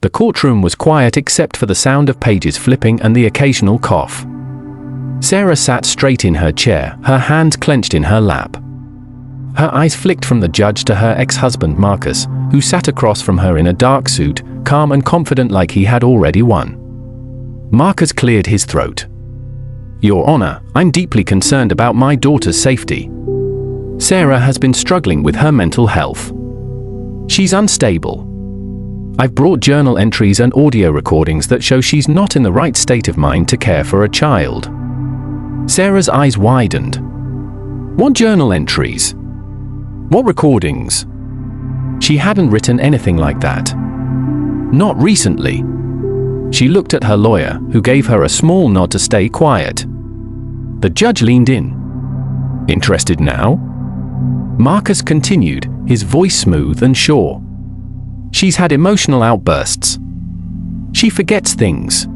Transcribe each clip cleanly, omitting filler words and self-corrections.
The courtroom was quiet except for the sound of pages flipping and the occasional cough. Sarah sat straight in her chair, her hands clenched in her lap. Her eyes flicked from the judge to her ex-husband Marcus, who sat across from her in a dark suit, calm and confident like he had already won. Marcus cleared his throat. "Your Honor, I'm deeply concerned about my daughter's safety. Sarah has been struggling with her mental health. She's unstable. I've brought journal entries and audio recordings that show she's not in the right state of mind to care for a child." Sarah's eyes widened. "What journal entries? What recordings?" She hadn't written anything like that. Not recently. She looked at her lawyer, who gave her a small nod to stay quiet. The judge leaned in. "Interested now?" Marcus continued, his voice smooth and sure. "She's had emotional outbursts. She forgets things.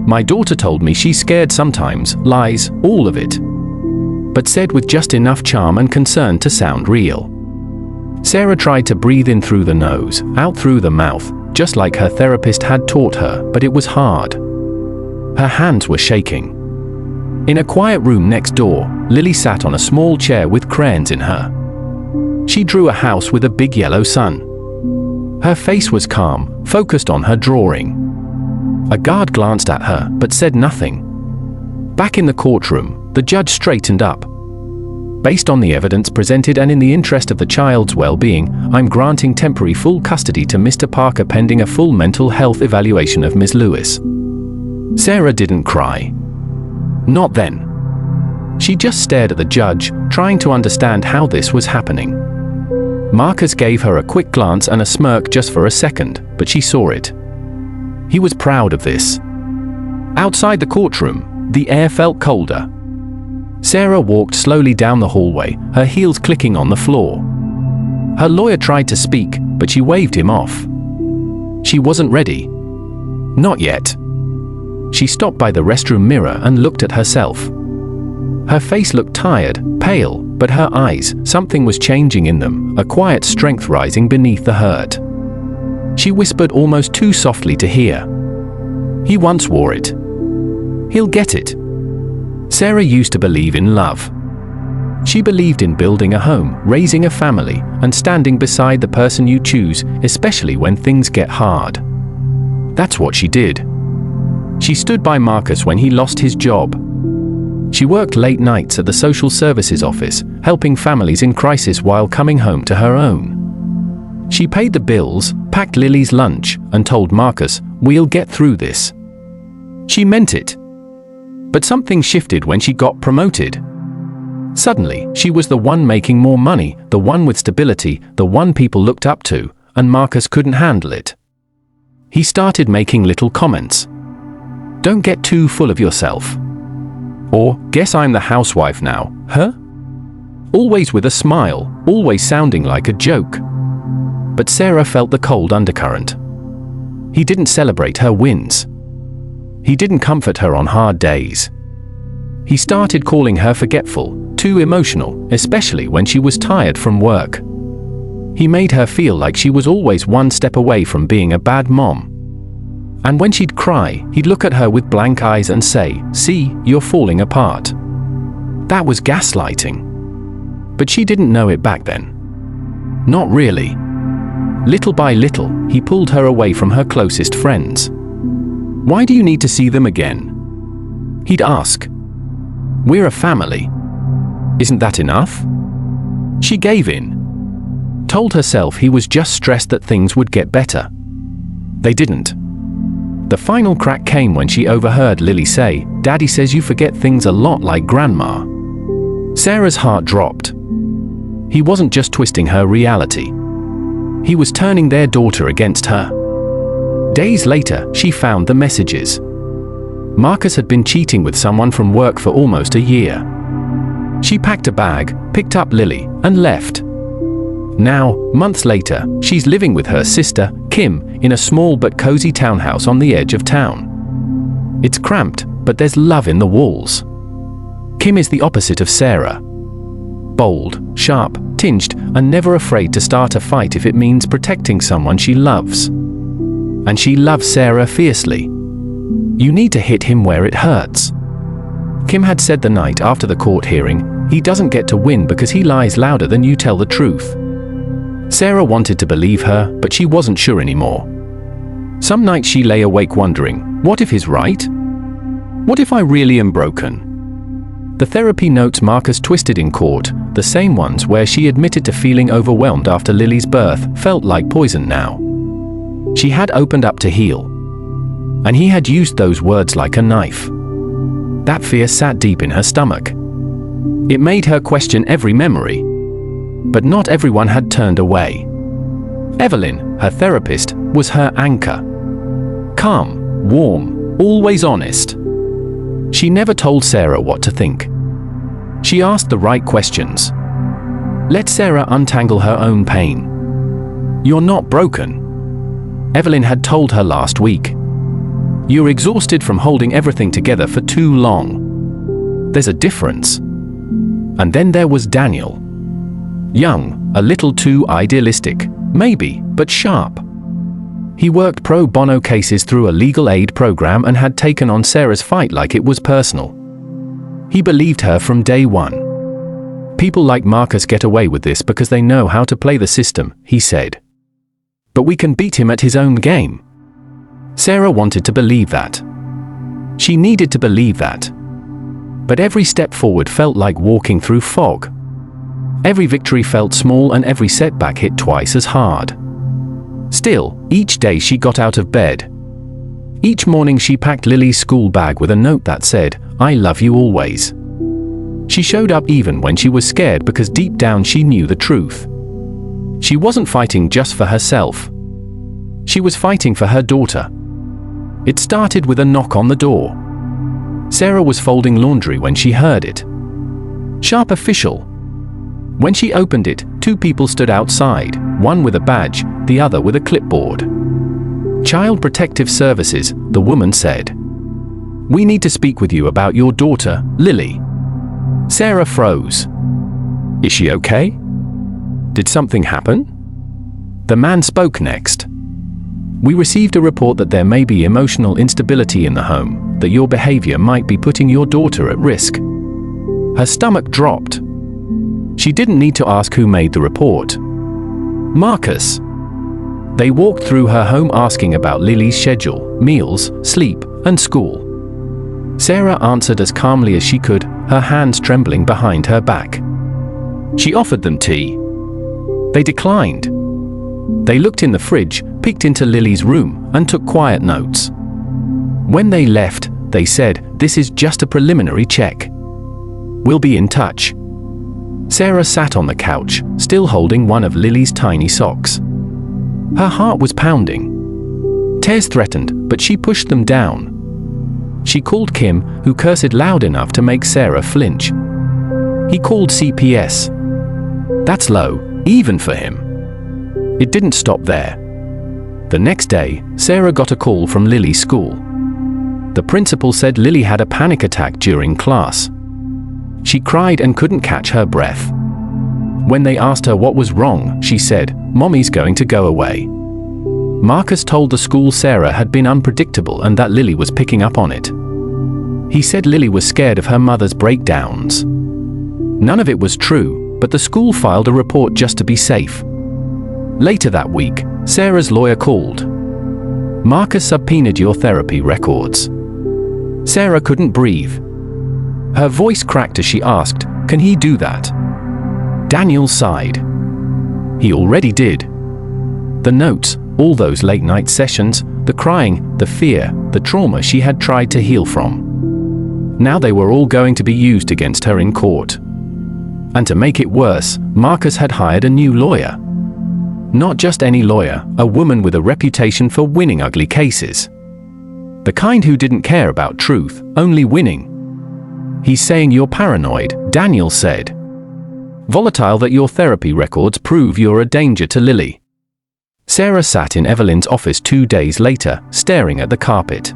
My daughter told me she's scared sometimes, lies, all of it. But said with just enough charm and concern to sound real." Sarah tried to breathe in through the nose, out through the mouth, just like her therapist had taught her, but it was hard. Her hands were shaking. In a quiet room next door, Lily sat on a small chair with crayons in her. She drew a house with a big yellow sun. Her face was calm, focused on her drawing. A guard glanced at her, but said nothing. Back in the courtroom, the judge straightened up. "Based on the evidence presented and in the interest of the child's well-being, I'm granting temporary full custody to Mr. Parker pending a full mental health evaluation of Ms. Lewis." Sarah didn't cry. Not then. She just stared at the judge, trying to understand how this was happening. Marcus gave her a quick glance and a smirk just for a second, but she saw it. He was proud of this. Outside the courtroom, the air felt colder. Sarah walked slowly down the hallway, her heels clicking on the floor. Her lawyer tried to speak, but she waved him off. She wasn't ready. Not yet. She stopped by the restroom mirror and looked at herself. Her face looked tired, pale, but her eyes, something was changing in them, a quiet strength rising beneath the hurt. She whispered almost too softly to hear. "He once wore it. He'll get it." Sarah used to believe in love. She believed in building a home, raising a family, and standing beside the person you choose, especially when things get hard. That's what she did. She stood by Marcus when he lost his job. She worked late nights at the social services office, helping families in crisis while coming home to her own. She paid the bills, packed Lily's lunch, and told Marcus, "We'll get through this." She meant it. But something shifted when she got promoted. Suddenly, she was the one making more money, the one with stability, the one people looked up to, and Marcus couldn't handle it. He started making little comments. "Don't get too full of yourself." Or, "Guess I'm the housewife now, huh?" Always with a smile, always sounding like a joke. But Sarah felt the cold undercurrent. He didn't celebrate her wins. He didn't comfort her on hard days. He started calling her forgetful, too emotional, especially when she was tired from work. He made her feel like she was always one step away from being a bad mom. And when she'd cry, he'd look at her with blank eyes and say, "See, you're falling apart." That was gaslighting. But she didn't know it back then. Not really. Little by little, he pulled her away from her closest friends. "Why do you need to see them again?" He'd ask. "We're a family. Isn't that enough?" She gave in. Told herself he was just stressed that things would get better. They didn't. The final crack came when she overheard Lily say, "Daddy says you forget things a lot like Grandma." Sarah's heart dropped. He wasn't just twisting her reality. He was turning their daughter against her. Days later, she found the messages. Marcus had been cheating with someone from work for almost a year. She packed a bag, picked up Lily, and left. Now, months later, she's living with her sister, Kim, in a small but cozy townhouse on the edge of town. It's cramped, but there's love in the walls. Kim is the opposite of Sarah. Bold, sharp, tinged, and never afraid to start a fight if it means protecting someone she loves. And she loves Sarah fiercely. You need to hit him where it hurts. Kim had said the night after the court hearing, he doesn't get to win because he lies louder than you tell the truth. Sarah wanted to believe her, but she wasn't sure anymore. Some nights she lay awake wondering, what if he's right? What if I really am broken? The therapy notes Marcus twisted in court, the same ones where she admitted to feeling overwhelmed after Lily's birth, felt like poison now. She had opened up to heal. And he had used those words like a knife. That fear sat deep in her stomach. It made her question every memory. But not everyone had turned away. Evelyn, her therapist, was her anchor. Calm, warm, always honest. She never told Sarah what to think. She asked the right questions. Let Sarah untangle her own pain. You're not broken, Evelyn had told her last week. You're exhausted from holding everything together for too long. There's a difference. And then there was Daniel. Young, a little too idealistic, maybe, but sharp. He worked pro bono cases through a legal aid program and had taken on Sarah's fight like it was personal. He believed her from day one. People like Marcus get away with this because they know how to play the system, he said. But we can beat him at his own game. Sarah wanted to believe that. She needed to believe that. But every step forward felt like walking through fog. Every victory felt small and every setback hit twice as hard. Still, each day she got out of bed. Each morning she packed Lily's school bag with a note that said, "I love you always." She showed up even when she was scared because deep down she knew the truth. She wasn't fighting just for herself. She was fighting for her daughter. It started with a knock on the door. Sarah was folding laundry when she heard it. Sharp official. When she opened it, two people stood outside, one with a badge, the other with a clipboard. Child Protective Services, the woman said. We need to speak with you about your daughter, Lily. Sarah froze. Is she okay? Did something happen? The man spoke next. We received a report that there may be emotional instability in the home, that your behavior might be putting your daughter at risk. Her stomach dropped. She didn't need to ask who made the report. Marcus. They walked through her home asking about Lily's schedule, meals, sleep, and school. Sarah answered as calmly as she could, her hands trembling behind her back. She offered them tea. They declined. They looked in the fridge, peeked into Lily's room, and took quiet notes. When they left, they said, "This is just a preliminary check. We'll be in touch." Sarah sat on the couch, still holding one of Lily's tiny socks. Her heart was pounding. Tears threatened, but she pushed them down. She called Kim, who cursed loud enough to make Sarah flinch. He called CPS. That's low, even for him. It didn't stop there. The next day, Sarah got a call from Lily's school. The principal said Lily had a panic attack during class. She cried and couldn't catch her breath. When they asked her what was wrong, she said, "Mommy's going to go away." Marcus told the school Sarah had been unpredictable and that Lily was picking up on it. He said Lily was scared of her mother's breakdowns. None of it was true, but the school filed a report just to be safe. Later that week, Sarah's lawyer called. Marcus subpoenaed your therapy records. Sarah couldn't breathe. Her voice cracked as she asked, "Can he do that?" Daniel sighed. He already did. The notes, all those late-night sessions, the crying, the fear, the trauma she had tried to heal from. Now they were all going to be used against her in court. And to make it worse, Marcus had hired a new lawyer. Not just any lawyer, a woman with a reputation for winning ugly cases. The kind who didn't care about truth, only winning. He's saying you're paranoid, Daniel said. Volatile that your therapy records prove you're a danger to Lily. Sarah sat in Evelyn's office 2 days later, staring at the carpet.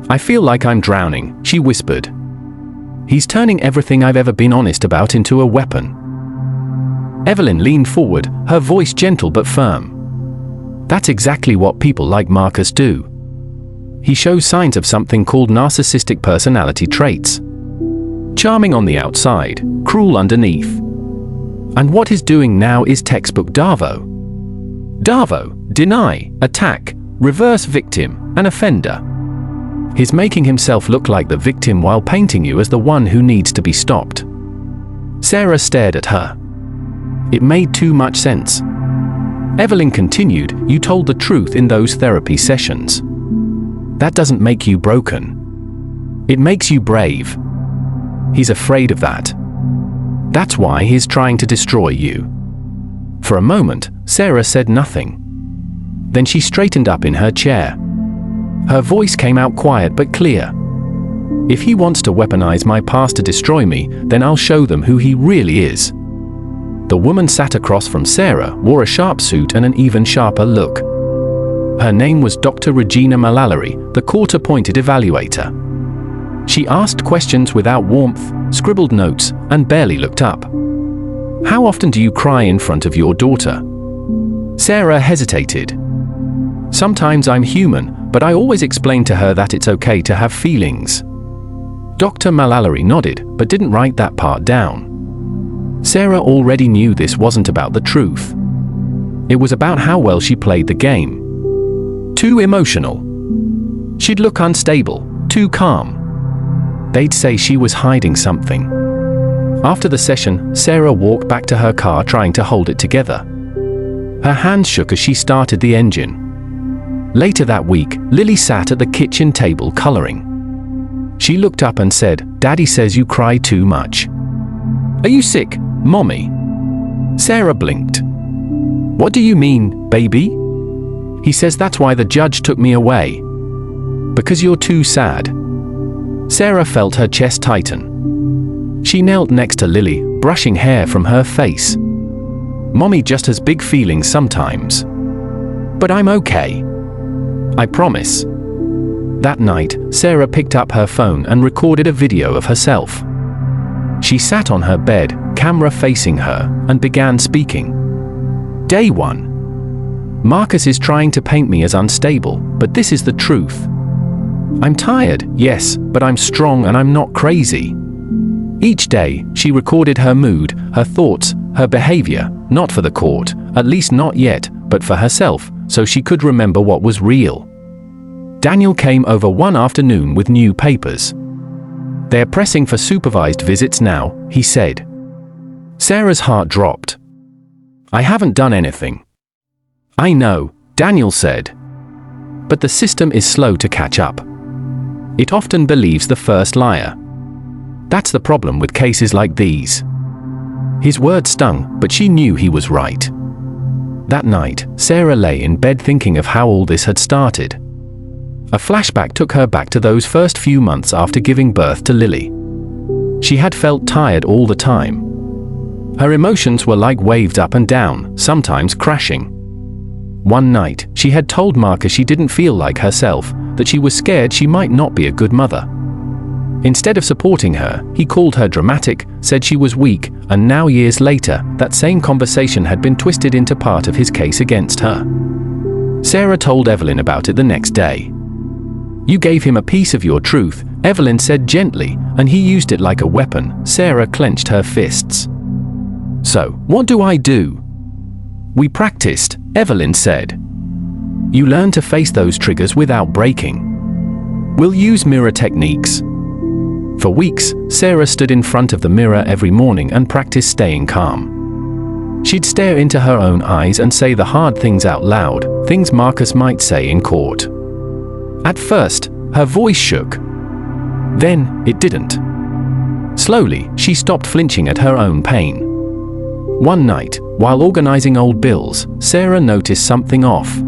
I feel like I'm drowning, she whispered. He's turning everything I've ever been honest about into a weapon. Evelyn leaned forward, her voice gentle but firm. That's exactly what people like Marcus do. He shows signs of something called narcissistic personality traits. Charming on the outside, cruel underneath. And what he's doing now is textbook Darvo. Darvo, deny, attack, reverse victim, and offender. He's making himself look like the victim while painting you as the one who needs to be stopped. Sarah stared at her. It made too much sense. Evelyn continued, you told the truth in those therapy sessions. That doesn't make you broken. It makes you brave. He's afraid of that. That's why he's trying to destroy you. For a moment, Sarah said nothing. Then she straightened up in her chair. Her voice came out quiet but clear. If he wants to weaponize my past to destroy me, then I'll show them who he really is. The woman sat across from Sarah wore a sharp suit and an even sharper look. Her name was Dr. Regina Mallory, the court-appointed evaluator. She asked questions without warmth, scribbled notes, and barely looked up. How often do you cry in front of your daughter? Sarah hesitated. Sometimes I'm human, but I always explain to her that it's okay to have feelings. Dr. Mallory nodded, but didn't write that part down. Sarah already knew this wasn't about the truth. It was about how well she played the game. Too emotional. She'd look unstable, too calm. They'd say she was hiding something. After the session, Sarah walked back to her car trying to hold it together. Her hands shook as she started the engine. Later that week, Lily sat at the kitchen table coloring. She looked up and said, Daddy says you cry too much. Are you sick, Mommy? Sarah blinked. What do you mean, baby? He says that's why the judge took me away. Because you're too sad. Sarah felt her chest tighten. She knelt next to Lily, brushing hair from her face. Mommy just has big feelings sometimes. But I'm okay. I promise. That night, Sarah picked up her phone and recorded a video of herself. She sat on her bed, camera facing her, and began speaking. Day 1. Marcus is trying to paint me as unstable, but this is the truth. I'm tired, yes, but I'm strong and I'm not crazy. Each day, she recorded her mood, her thoughts, her behavior, not for the court, at least not yet, but for herself, so she could remember what was real. Daniel came over one afternoon with new papers. They're pressing for supervised visits now, he said. Sarah's heart dropped. I haven't done anything. I know, Daniel said. But the system is slow to catch up. It often believes the first liar. That's the problem with cases like these. His words stung, but she knew he was right. That night, Sarah lay in bed thinking of how all this had started. A flashback took her back to those first few months after giving birth to Lily. She had felt tired all the time. Her emotions were like waves up and down, sometimes crashing. One night, she had told Marcus she didn't feel like herself, that she was scared she might not be a good mother. Instead of supporting her, he called her dramatic, said she was weak, and now years later, that same conversation had been twisted into part of his case against her. Sarah told Evelyn about it the next day. You gave him a piece of your truth, Evelyn said gently, and he used it like a weapon. Sarah clenched her fists. So, what do I do? We practiced, Evelyn said. You learn to face those triggers without breaking. We'll use mirror techniques. For weeks, Sarah stood in front of the mirror every morning and practiced staying calm. She'd stare into her own eyes and say the hard things out loud, things Marcus might say in court. At first, her voice shook. Then, it didn't. Slowly, she stopped flinching at her own pain. One night, while organizing old bills, Sarah noticed something off.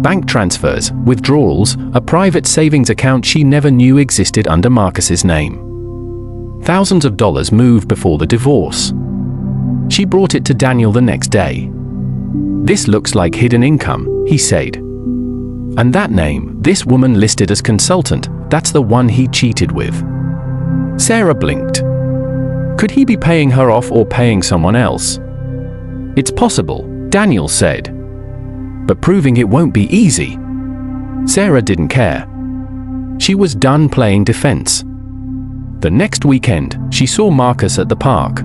Bank transfers, withdrawals, a private savings account she never knew existed under Marcus's name. Thousands of dollars moved before the divorce. She brought it to Daniel the next day. This looks like hidden income, he said. And that name, this woman listed as consultant, that's the one he cheated with. Sarah blinked. Could he be paying her off or paying someone else? It's possible, Daniel said. but proving it won't be easy. Sarah didn't care. She was done playing defense. The next weekend, she saw Marcus at the park.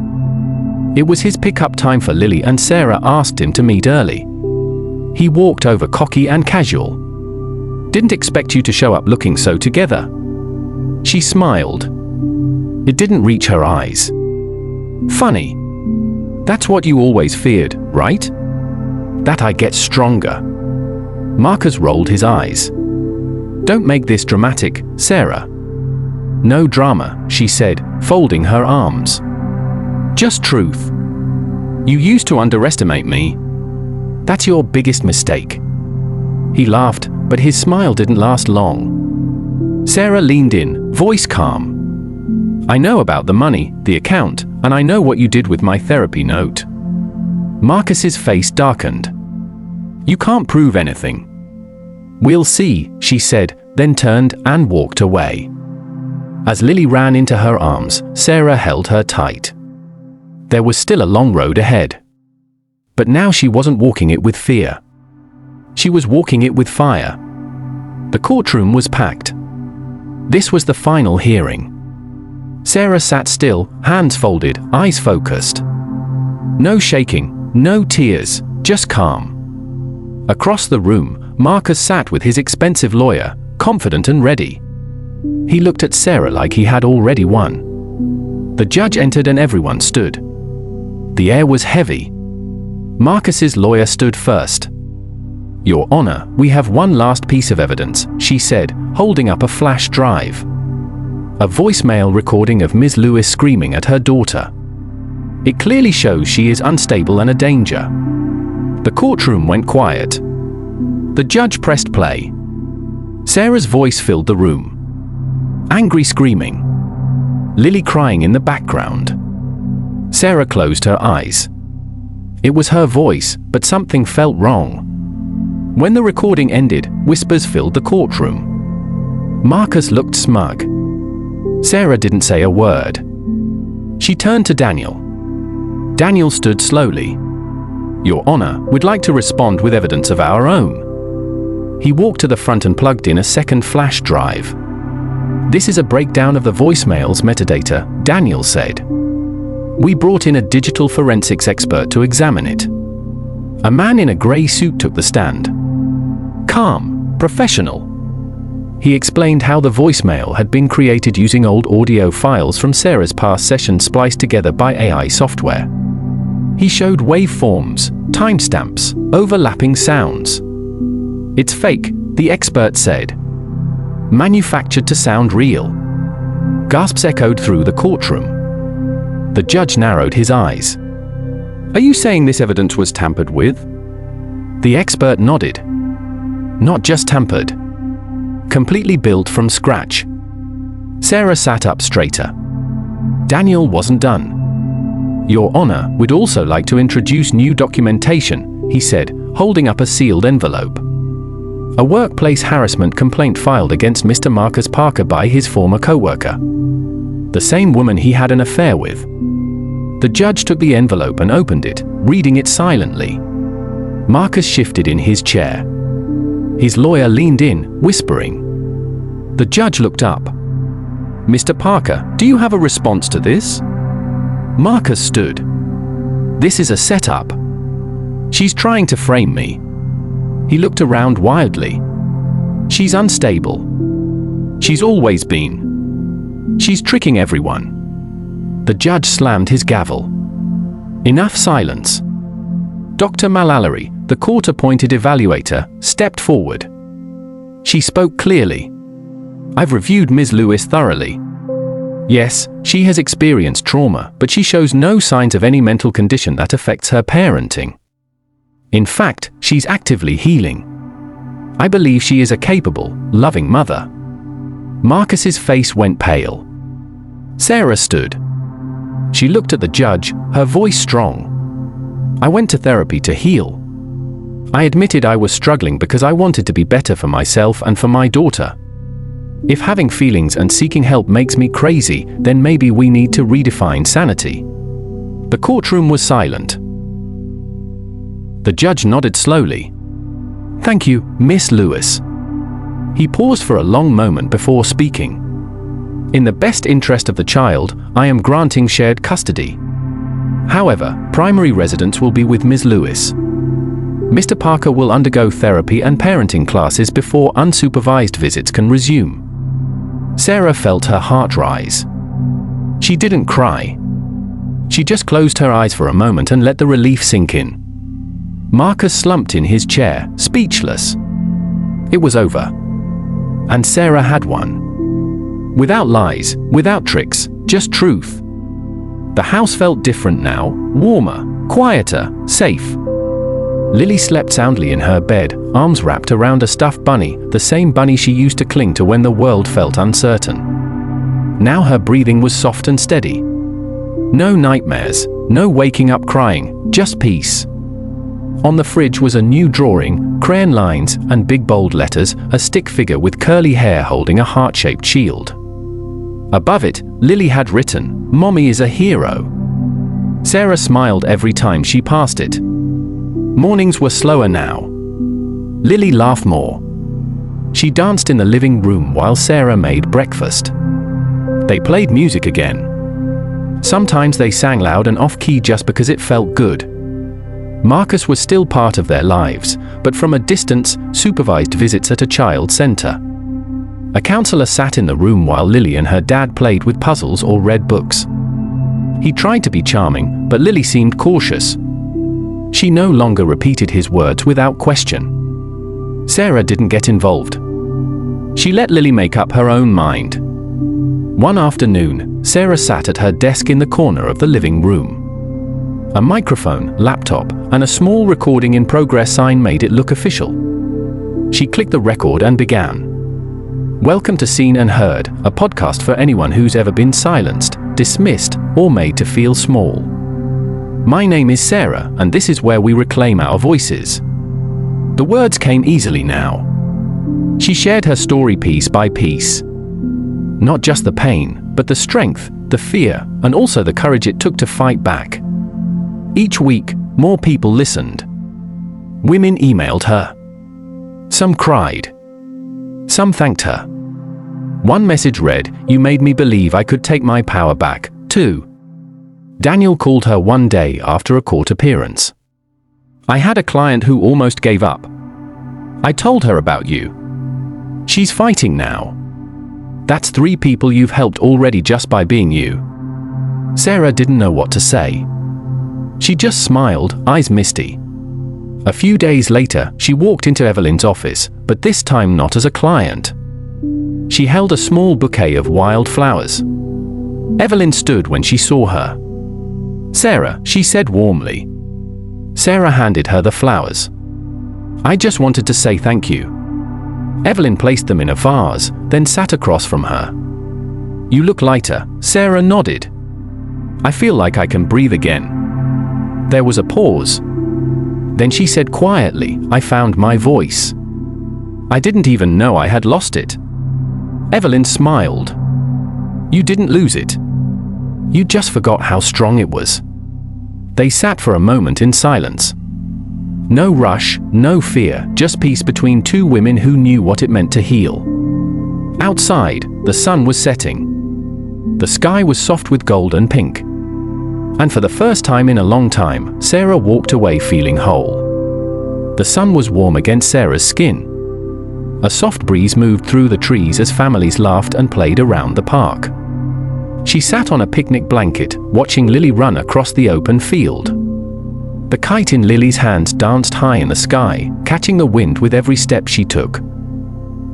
It was his pickup time for Lily, and Sarah asked him to meet early. He walked over cocky and casual. "Didn't expect you to show up looking so together." She smiled. It didn't reach her eyes. "Funny. That's what you always feared, right? That I get stronger." Marcus rolled his eyes. "Don't make this dramatic, Sarah." "No drama," she said, folding her arms. "Just truth. You used to underestimate me. That's your biggest mistake." He laughed, but his smile didn't last long. Sarah leaned in, voice calm. "I know about the money, the account, and I know what you did with my therapy note." Marcus's face darkened. "You can't prove anything." "We'll see," she said, then turned and walked away. As Lily ran into her arms, Sarah held her tight. There was still a long road ahead. But now she wasn't walking it with fear. She was walking it with fire. The courtroom was packed. This was the final hearing. Sarah sat still, hands folded, eyes focused. No shaking, no tears, just calm. Across the room, Marcus sat with his expensive lawyer, confident and ready. He looked at Sarah like he had already won. The judge entered and everyone stood. The air was heavy. Marcus's lawyer stood first. "Your Honor, we have one last piece of evidence," she said, holding up a flash drive. A voicemail recording of Ms. Lewis screaming at her daughter. It clearly shows she is unstable and a danger. The courtroom went quiet. The judge pressed play. Sarah's voice filled the room. Angry screaming. Lily crying in the background. Sarah closed her eyes. It was her voice, but something felt wrong. When the recording ended, whispers filled the courtroom. Marcus looked smug. Sarah didn't say a word. She turned to Daniel. Daniel stood slowly. "Your Honor, we'd like to respond with evidence of our own." He walked to the front and plugged in a second flash drive. "This is a breakdown of the voicemail's metadata," Daniel said. "We brought in a digital forensics expert to examine it." A man in a grey suit took the stand. Calm, professional. He explained how the voicemail had been created using old audio files from Sarah's past sessions spliced together by AI software. He showed waveforms, timestamps, overlapping sounds. "It's fake," the expert said. "Manufactured to sound real." Gasps echoed through the courtroom. The judge narrowed his eyes. "Are you saying this evidence was tampered with?" The expert nodded. "Not just tampered. Completely built from scratch." Sarah sat up straighter. Daniel wasn't done. "Your Honor, we'd also like to introduce new documentation," he said, holding up a sealed envelope. A workplace harassment complaint filed against Mr. Marcus Parker by his former co-worker. The same woman he had an affair with. The judge took the envelope and opened it, reading it silently. Marcus shifted in his chair. His lawyer leaned in, whispering. The judge looked up. "Mr. Parker, do you have a response to this?" Marcus stood. "This is a setup. She's trying to frame me." He looked around wildly. "She's unstable. She's always been. She's tricking everyone." The judge slammed his gavel. Enough silence. Dr. Malalari, the court-appointed evaluator, stepped forward. She spoke clearly. "I've reviewed Ms. Lewis thoroughly. Yes, she has experienced trauma, but she shows no signs of any mental condition that affects her parenting. In fact, she's actively healing. I believe she is a capable, loving mother." Marcus's face went pale. Sarah stood. She looked at the judge, her voice strong. "I went to therapy to heal. I admitted I was struggling because I wanted to be better for myself and for my daughter. If having feelings and seeking help makes me crazy, then maybe we need to redefine sanity." The courtroom was silent. The judge nodded slowly. "Thank you, Miss Lewis." He paused for a long moment before speaking. "In the best interest of the child, I am granting shared custody. However, primary residence will be with Ms. Lewis. Mr. Parker will undergo therapy and parenting classes before unsupervised visits can resume." Sarah felt her heart rise. She didn't cry. She just closed her eyes for a moment and let the relief sink in. Marcus slumped in his chair, speechless. It was over. And Sarah had won. Without lies, without tricks, just truth. The house felt different now, warmer, quieter, safe. Lily slept soundly in her bed, arms wrapped around a stuffed bunny, the same bunny she used to cling to when the world felt uncertain. Now her breathing was soft and steady. No nightmares, no waking up crying, just peace. On the fridge was a new drawing, crayon lines, and big bold letters, a stick figure with curly hair holding a heart-shaped shield. Above it, Lily had written, "Mommy is a hero." Sarah smiled every time she passed it. Mornings were slower now. Lily laughed more. She danced in the living room while Sarah made breakfast. They played music again. Sometimes they sang loud and off-key just because it felt good. Marcus was still part of their lives, but from a distance, supervised visits at a child center. A counselor sat in the room while Lily and her dad played with puzzles or read books. He tried to be charming, but Lily seemed cautious. She no longer repeated his words without question. Sarah didn't get involved. She let Lily make up her own mind. One afternoon, Sarah sat at her desk in the corner of the living room. A microphone, laptop, and a small recording in progress sign made it look official. She clicked the record and began. "Welcome to Seen and Heard, a podcast for anyone who's ever been silenced, dismissed, or made to feel small. My name is Sarah, and this is where we reclaim our voices." The words came easily now. She shared her story piece by piece. Not just the pain, but the strength, the fear, and also the courage it took to fight back. Each week, more people listened. Women emailed her. Some cried. Some thanked her. One message read, "You made me believe I could take my power back, too." Daniel called her one day after a court appearance. "I had a client who almost gave up. I told her about you. She's fighting now." That's 3 people you've helped already just by being you. Sarah didn't know what to say. She just smiled, eyes misty. A few days later, she walked into Evelyn's office, but this time not as a client. She held a small bouquet of wild flowers. Evelyn stood when she saw her. "Sarah," she said warmly. Sarah handed her the flowers. "I just wanted to say thank you." Evelyn placed them in a vase, then sat across from her. "You look lighter," Sarah nodded. "I feel like I can breathe again." There was a pause. Then she said quietly, "I found my voice. I didn't even know I had lost it." Evelyn smiled. "You didn't lose it. You just forgot how strong it was." They sat for a moment in silence. No rush, no fear, just peace between 2 women who knew what it meant to heal. Outside, the sun was setting. The sky was soft with gold and pink. And for the first time in a long time, Sarah walked away feeling whole. The sun was warm against Sarah's skin. A soft breeze moved through the trees as families laughed and played around the park. She sat on a picnic blanket, watching Lily run across the open field. The kite in Lily's hands danced high in the sky, catching the wind with every step she took.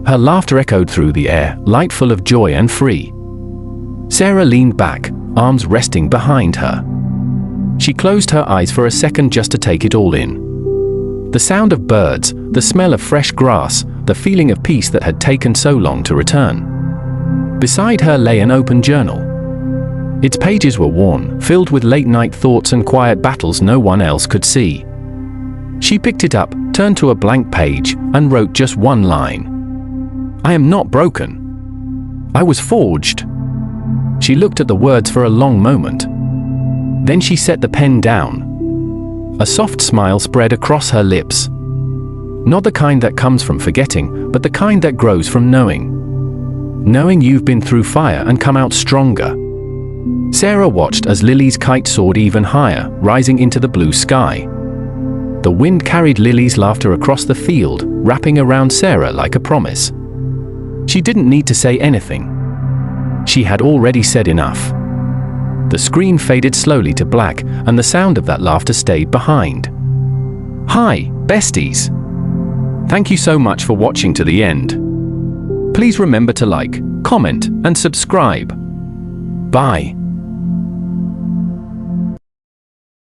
Her laughter echoed through the air, light full of joy and free. Sarah leaned back, arms resting behind her. She closed her eyes for a second just to take it all in. The sound of birds, the smell of fresh grass, the feeling of peace that had taken so long to return. Beside her lay an open journal. Its pages were worn, filled with late-night thoughts and quiet battles no one else could see. She picked it up, turned to a blank page, and wrote just one line. "I am not broken. I was forged." She looked at the words for a long moment. Then she set the pen down. A soft smile spread across her lips. Not the kind that comes from forgetting, but the kind that grows from knowing. Knowing you've been through fire and come out stronger. Sarah watched as Lily's kite soared even higher, rising into the blue sky. The wind carried Lily's laughter across the field, wrapping around Sarah like a promise. She didn't need to say anything. She had already said enough. The screen faded slowly to black, and the sound of that laughter stayed behind. Hi, besties! Thank you so much for watching to the end. Please remember to like, comment, and subscribe. Bye.